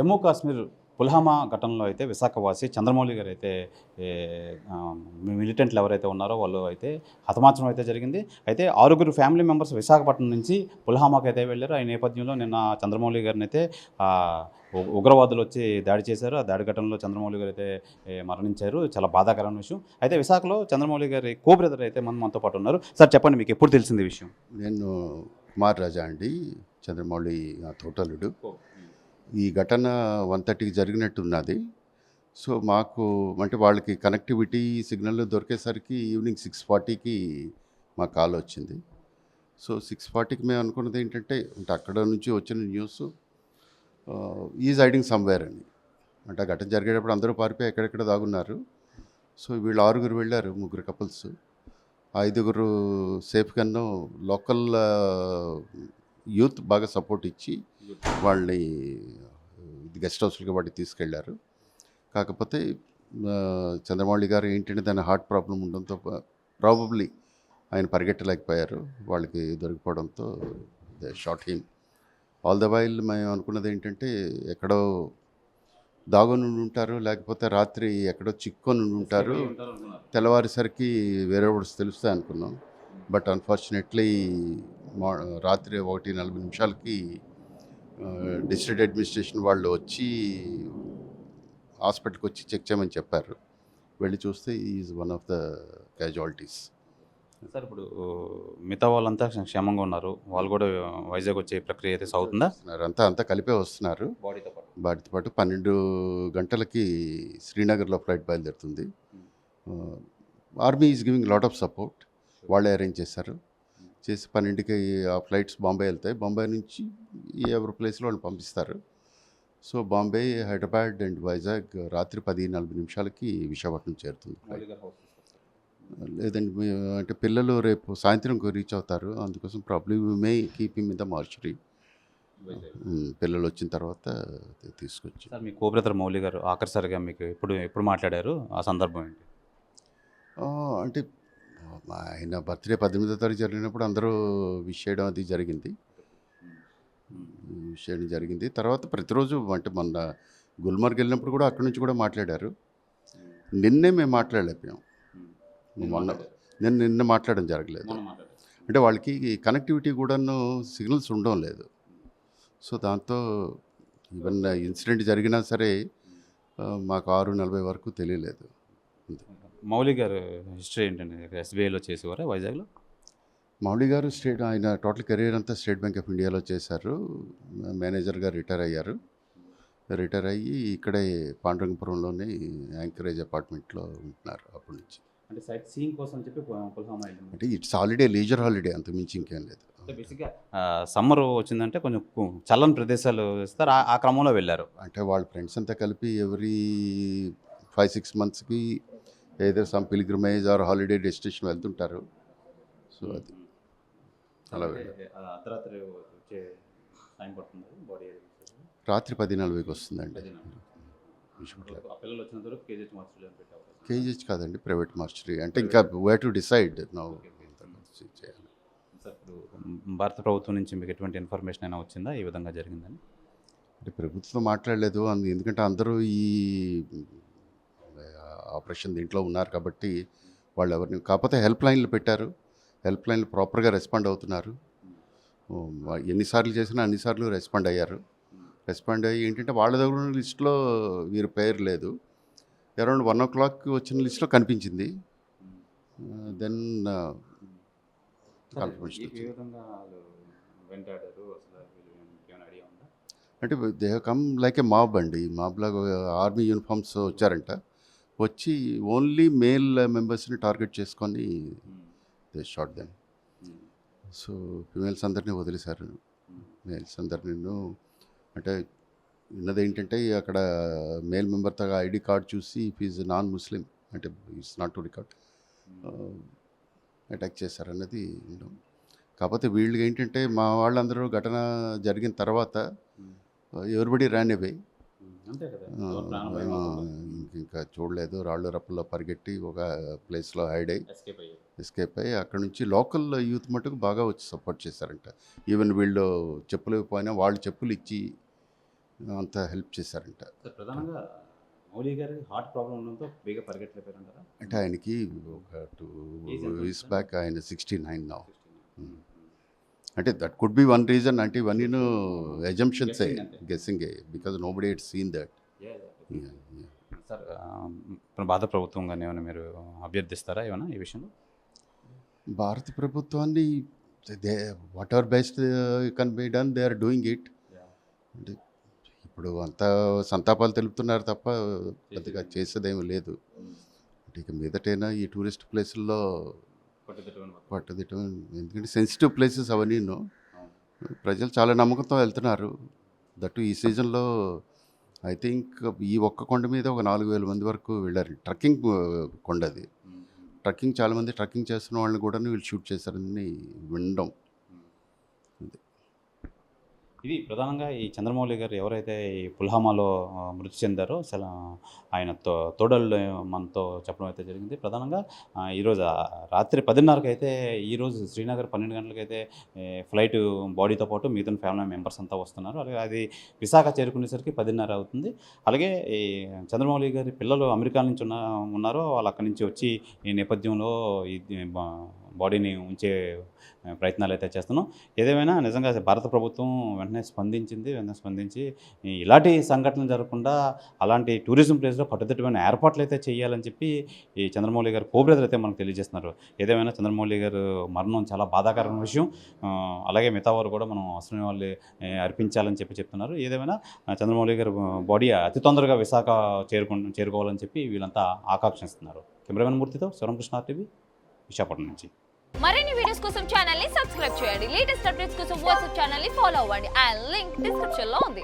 జమ్మూ కాశ్మీర్ పుల్హామా ఘటనలో అయితే విశాఖవాసి చంద్రమౌళి గారు అయితే మిలిటెంట్లు ఎవరైతే ఉన్నారో వాళ్ళు అయితే హతమార్చడం అయితే జరిగింది. అయితే 6 ఫ్యామిలీ మెంబర్స్ విశాఖపట్నం నుంచి పుల్హామాకి అయితే వెళ్ళారు. ఈ నేపథ్యంలో నిన్న చంద్రమౌళి గారిని అయితే ఉగ్రవాదులు వచ్చి దాడి చేశారు. ఆ దాడి ఘటనలో చంద్రమౌళి గారు అయితే మరణించారు. చాలా బాధాకరమైన విషయం. అయితే విశాఖలో చంద్రమౌళి గారి కో బ్రదర్ అయితే మనతో పాటు ఉన్నారు. సార్ చెప్పండి, మీకు ఎప్పుడు తెలిసింది ఈ విషయం? నేను కుమార్ రాజా అండి, చంద్రమౌళి తోటలుడు. ఈ ఘటన 1:30కి జరిగినట్టున్నది. సో మాకు అంటే వాళ్ళకి కనెక్టివిటీ సిగ్నల్ దొరికేసరికి ఈవినింగ్ 6:40కి మా కాల్ వచ్చింది. సో 6:40కి మేము అనుకున్నది ఏంటంటే అక్కడ నుంచి వచ్చిన న్యూస్ ఈజ్ హైడింగ్ సమ్వేర్ అని. అంటే ఆ ఘటన జరిగేటప్పుడు అందరూ పారిపోయి ఎక్కడెక్కడ దాగున్నారు. సో వీళ్ళు 6 వెళ్ళారు, 3 కపుల్స్, 5 సేఫ్గాను లోకల్ యూత్ బాగా సపోర్ట్ ఇచ్చి వాళ్ళని గెస్ట్ హౌస్లకి వాటికి తీసుకెళ్లారు. కాకపోతే చంద్రమౌళి గారు ఏంటంటే దాని హార్ట్ ప్రాబ్లం ఉండడంతో ప్రాబబ్లీ ఆయన పరిగెట్టలేకపోయారు. వాళ్ళకి దొరికిపోవడంతో they shot him. All the while మేము అనుకున్నది ఏంటంటే ఎక్కడో దాగొని ఉంటారు, లేకపోతే రాత్రి ఎక్కడో చిక్కొని ఉంటారు, తెల్లవారేసరికి వేరే వర్డ్స్ తెలుస్తాయి అనుకున్నాం. బట్ అన్ఫార్చునేట్లీ రాత్రి 1:40 డిస్ట్రిక్ట్ అడ్మినిస్ట్రేషన్ వాళ్ళు వచ్చి హాస్పిటల్కి వచ్చి చెక్ చేయమని చెప్పారు. వెళ్ళి చూస్తే is one of the casualties. Sir ఇప్పుడు మిగతా వాళ్ళంతా క్షేమంగా ఉన్నారు, వాళ్ళు కూడా వైజాగ్ వచ్చే ప్రక్రియ అయితే సాగుతుందా? అంతా కలిపే వస్తున్నారు. వాటితో పాటు 12 గంటలకి శ్రీనగర్లో ఫ్లైట్ బయలుదేరుతుంది. Army is giving lot of support. వాళ్ళే అరేంజ్ చేశారు. చేసి 12కి ఆ ఫ్లైట్స్ బాంబే వెళ్తాయి. బాంబే నుంచి ఎవరి ప్లేస్లో వాళ్ళు పంపిస్తారు. సో బాంబే, హైదరాబాద్ అండ్ వైజాగ్ రాత్రి 10:40 విశాఖపట్నం చేరుతుంది. లేదండి, అంటే పిల్లలు రేపు సాయంత్రం రీచ్ అవుతారు. అందుకోసం probably May keep him in the mortuary. పిల్లలు వచ్చిన తర్వాత తీసుకొచ్చి. సార్ మీ కో బ్రదర్ మౌలి గారు ఆఖరిసారిగా మీకు ఎప్పుడు మాట్లాడారు? ఆ సందర్భం ఏంటి? అంటే ఆయన బర్త్డే 18వ తారీఖు జరిగినప్పుడు అందరూ విష్ చేయడం అది జరిగింది. తర్వాత ప్రతిరోజు అంటే మొన్న గుల్మర్గ్ వెళ్ళినప్పుడు కూడా అక్కడి నుంచి కూడా మాట్లాడారు. నిన్నే మేము మాట్లాడలేకపోయాం. నిన్న మాట్లాడడం జరగలేదు. అంటే వాళ్ళకి కనెక్టివిటీ కూడాను సిగ్నల్స్ ఉండడం లేదు. సో దాంతో ఈవెన్ ఇన్సిడెంట్ జరిగినా సరే మాకు 6:40 వరకు తెలియలేదు. మౌలి గారు హిస్టరీ ఏంటండి? ఎస్బీఐలో చేసేవారా వైజాగ్లో? మౌలి గారు ఆయన టోటల్ కెరీర్ అంతా స్టేట్ బ్యాంక్ ఆఫ్ ఇండియాలో చేశారు. మేనేజర్గా రిటైర్ అయ్యారు. రిటైర్ అయ్యి ఇక్కడే పాండురంగపురంలోనే యాంకరేజ్ అపార్ట్మెంట్లో ఉంటున్నారు అప్పటి నుంచి. అంటే సైట్ సీయింగ్ కోసం చెప్పి పుల్హామా అంటే ఇట్స్ హాలిడే, లీజర్ హాలిడే, అంత మించి ఇంకేం లేదు. బేసిక్గా సమ్మర్ వచ్చిందంటే కొంచెం చల్లని ప్రదేశాలు ఇస్తారు, ఆ క్రమంలో వెళ్ళారు. అంటే వాళ్ళ ఫ్రెండ్స్ అంతా కలిపి ఎవ్రీ 5-6 మంత్స్కి ఏదో some pilgrimage or holiday destination వెళ్తుంటారు. సో అది అలా రాత్రి 10:40కి వస్తుందండి. కేజీహెచ్ కాదండి, ప్రైవేట్ మార్చురీ. అంటే ఇంకా వే టు డిసైడ్ నౌ చేయాలి. భారత ప్రభుత్వం నుంచి మీకు ఎటువంటి ఇన్ఫర్మేషన్ అయినా వచ్చిందా ఈ విధంగా జరిగిందని? అంటే ప్రభుత్వం మాట్లాడలేదు. ఎందుకంటే అందరూ ఈ ఆపరేషన్ దీంట్లో ఉన్నారు కాబట్టి వాళ్ళు ఎవరిని, కాకపోతే హెల్ప్ లైన్లు పెట్టారు. హెల్ప్ లైన్లు ప్రాపర్గా రెస్పాండ్ అవుతున్నారు. ఎన్నిసార్లు చేసినా అన్నిసార్లు రెస్పాండ్ అయ్యారు. రెస్పాండ్ అయ్యి ఏంటంటే వాళ్ళ దగ్గర ఉన్న లిస్టులో వీరి పేరు లేదు. అరౌండ్ 1:00 వచ్చిన లిస్టులో కనిపించింది. దెన్ అంటే they have come like a mob అండి. మాబ్లాగా ఆర్మీ యూనిఫామ్స్ వచ్చారంట. వచ్చి ఓన్లీ మేల్ మెంబర్స్ని టార్గెట్ చేసుకొని they shot them. So females అందరినీ వదిలేశారు. మేల్స్ అందరినీ అంటే ఉన్నది ఏంటంటే అక్కడ మేల్ మెంబర్తో ఐడి కార్డ్ చూసి ఇఫ్ ఈజ్ నాన్ ముస్లిం అంటే it's not to record attack చేశారన్నది. కాకపోతే వీళ్ళకి ఏంటంటే మా వాళ్ళందరూ ఘటన జరిగిన తర్వాత ఎవరిబడి ర్యాన్ అవే, ఇంకా చూడలేదు. రాళ్ళు రప్పల్లో పరిగెట్టి ఒక ప్లేస్లో హైడ్ అయ్యి ఎస్కేప్ అయ్యి అక్కడ నుంచి లోకల్ యూత్ మటుకు బాగా వచ్చి సపోర్ట్ చేశారంట. ఈవెన్ వీళ్ళు చెప్పులు పోయినా వాళ్ళు చెప్పులు ఇచ్చి అంత హెల్ప్ చేశారంట. సార్ ప్రధానంగా మౌలి గారి హార్ట్ ప్రాబ్లం ఉండడంతో బేగా పరిగెట్టలేపారంటారా? అంటే ఆయనకి ఒక 2 ఇయర్స్ బ్యాక్ ఆయన 69 నౌ. అంటే that could be one reason. అంటే ఇవన్నీ ఎజంప్షన్సే, గెస్సింగే, because nobody had seen that. Sir భారత ప్రభుత్వం కానీ ఏమైనా మీరు అభ్యర్థిస్తారా ఏమైనా ఈ విషయంలో? భారత ప్రభుత్వాన్ని they whatever best can be done, they are doing it. అంటే ఇప్పుడు అంతా సంతాపాలు తెలుపుతున్నారు తప్ప పెద్దగా చేసేదేమీ లేదు. అంటే ఇక మీదటైనా ఈ టూరిస్ట్ ప్లేసుల్లో పట్టుదిట్టం, ఎందుకంటే సెన్సిటివ్ ప్లేసెస్ అవన్నీ ప్రజలు చాలా నమ్మకంతో వెళ్తున్నారు. దట్టు ఈ సీజన్లో ఐ థింక్ ఈ ఒక్క కొండ మీద ఒక 4,000 మంది వరకు వెళ్ళారు. ట్రక్కింగ్ కొండ అది. ట్రక్కింగ్ చాలామంది ట్రక్కింగ్ చేస్తున్న వాళ్ళని కూడా వీళ్ళు షూట్ చేశారని వినడం. ఇది ప్రధానంగా ఈ చంద్రమౌళి గారు ఎవరైతే ఈ పుల్హామాలో మృతి చెందారో ఆయన తోడళ్ళు మనతో చెప్పడం అయితే జరిగింది. ప్రధానంగా ఈరోజు రాత్రి 10:30కి అయితే ఈరోజు శ్రీనగర్ 12 గంటలకైతే ఫ్లైట్ బాడీతో పాటు మిగతా ఫ్యామిలీ మెంబర్స్ అంతా వస్తున్నారు. అలాగే అది విశాఖ చేరుకునేసరికి 10:30 అవుతుంది. అలాగే ఈ చంద్రమౌళి గారి పిల్లలు అమెరికా నుంచి ఉన్నారో వాళ్ళు అక్కడి నుంచి వచ్చి ఈ నేపథ్యంలో ఈ బాడీని ఉంచే ప్రయత్నాలు అయితే చేస్తున్నాం. ఏదేమైనా నిజంగా భారత ప్రభుత్వం వెంటనే స్పందించి ఇలాంటి సంఘటనలు జరగకుండా అలాంటి టూరిజం ప్లేస్లో కట్టుదిట్టమైన ఏర్పాట్లు అయితే చేయాలని చెప్పి ఈ చంద్రమౌళి గారు కోబ్రదర్ అయితే మనకు తెలియజేస్తున్నారు. ఏదేమైనా చంద్రమౌళి గారు మరణం చాలా బాధాకరమైన విషయం. అలాగే మిగతా వారు కూడా మనం అవసరమైన వాళ్ళు అర్పించాలని చెప్తున్నారు. ఏదేమైనా చంద్రమౌళి గారు బాడీ అతి తొందరగా విశాఖ చేరుకోవాలని చెప్పి వీళ్ళంతా ఆకాంక్షిస్తున్నారు. కెమెరామెన్ మూర్తితో శివరామకృష్ణ టీవీ, విశాఖపట్నం నుంచి. మరిన్ని వీడియోస్ కోసం ఛానల్ ని సబ్స్క్రైబ్ చేయండి. లేటెస్ట్ అప్డేట్స్ కోసం వాట్సాప్ ఛానల్ ని ఫాలో అవ్వండి. అండ్ లింక్ డిస్క్రిప్షన్ లో ఉంది.